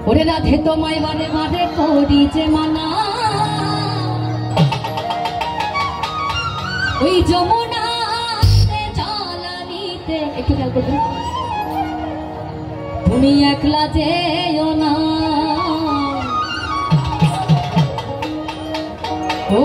ওরে রাধে তোমায় বারে বারে করি যে মানা, ওই যমুনাতে জ্বালানিতে একটু খেয়াল করবেন, তুমি একলা যেও না। ও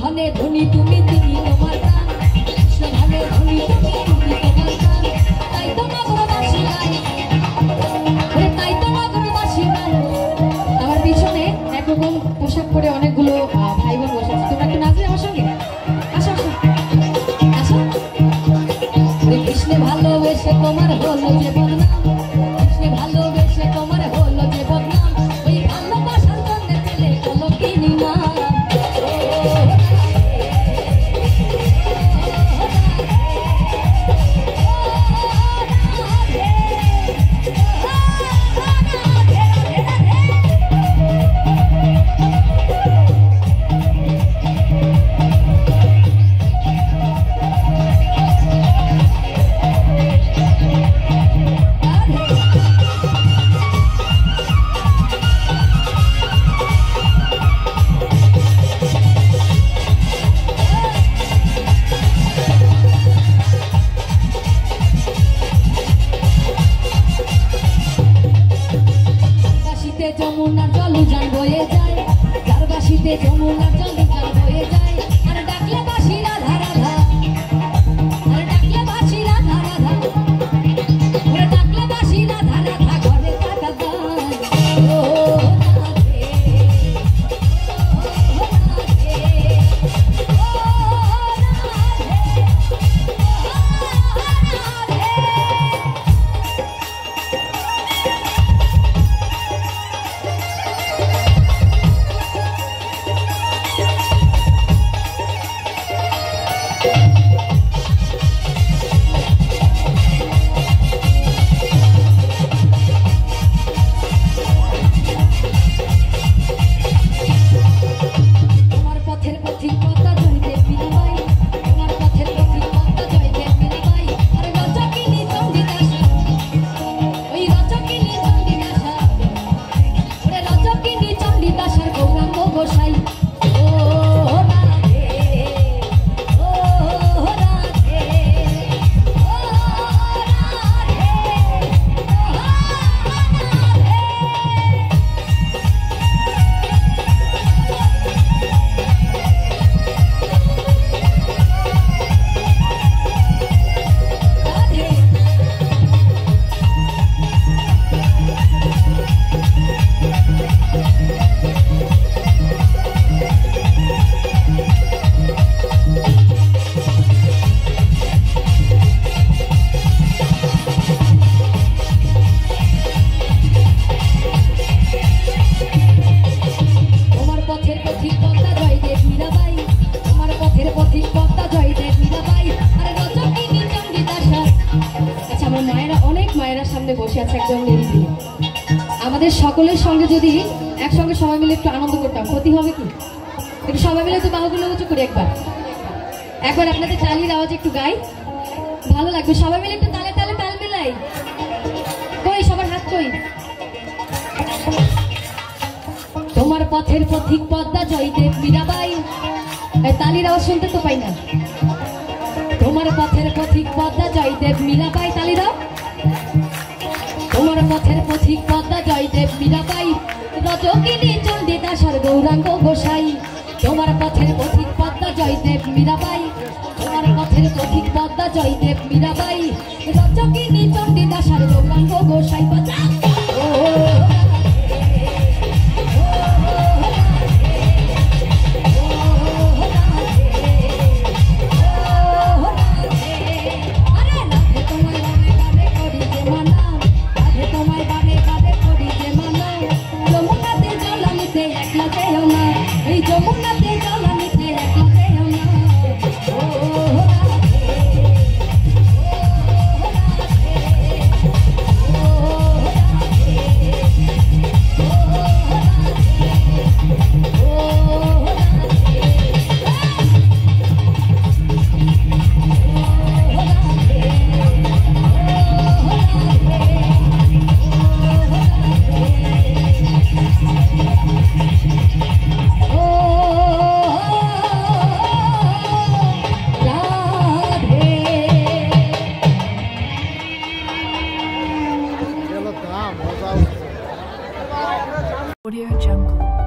ধনে ধনী তুমি তুমি তোমার গান, কৃষ্ণ ধনে ধনী তুমি তুমি তোমার গান, তাই তো নগরবাসী গান, তাই তো নগরবাসী গান। আমার পিছনে একরকম পোশাক পরে অনেকগুলো ভাই বোন বসে আছে, তোমরা একটু নাচবে আমার সঙ্গে? আসো আসো আসো। কৃষ্ণে ভালোবেসে তোমার হলো যে বদনাম, কৃষ্ণে ভালোবেসে তোমার হলো যে বদনাম, ওই ভালোবাসার জন্য পেলে চলো কিনি না। যমুনার জল উজান বয়ে যায়, যার বাসিতে যমুনার জল উজান বয়ে যায়, আর ডাকলে বাসি রাধা রাধা, আর ডাকলে বাসি রাধা রাধা, ওরে ডাকলে বাসি রাধা রাধা, ঘরে কাটা গান। ও রাধে ও রাধে ও আপনাদের সকলের সঙ্গে যদি একসঙ্গে সবাই মিলে একটু আনন্দ করতাম, ক্ষতি হবে কি? একটু সবাই মিলে তো বাহুগুলো উঁচু করি একবার, একবার আপনাদের তালির আওয়াজ একটু গাই, ভালো লাগবে। সবাই মিলে একটু তালে তালে তাল মিলাই। কই সবার হাত কই? তোমার পথের পথিক পদ্মা জয়দেব মীরাবাই, তালির আওয়াজ শুনতে তো পাই না। তোমার পথের পথিক পদ্মা জয়দেব মীরাবাই, তালি দাও। তোমার পথের পথিক পদ্মা জয়দেব মীরাবাই, রজকিনী চণ্ডীদাসের গৌরাঙ্গ গোসাই। তোমার পথের পথিক পদ্মা জয়দেব মীরাবাই, তোমার পথের পথিক পদ্মা জয়দেব মীরাবাই, রজকিনী চণ্ডীদাসের গৌরাঙ্গ গোসাই। বাজা ও Audio Jungle.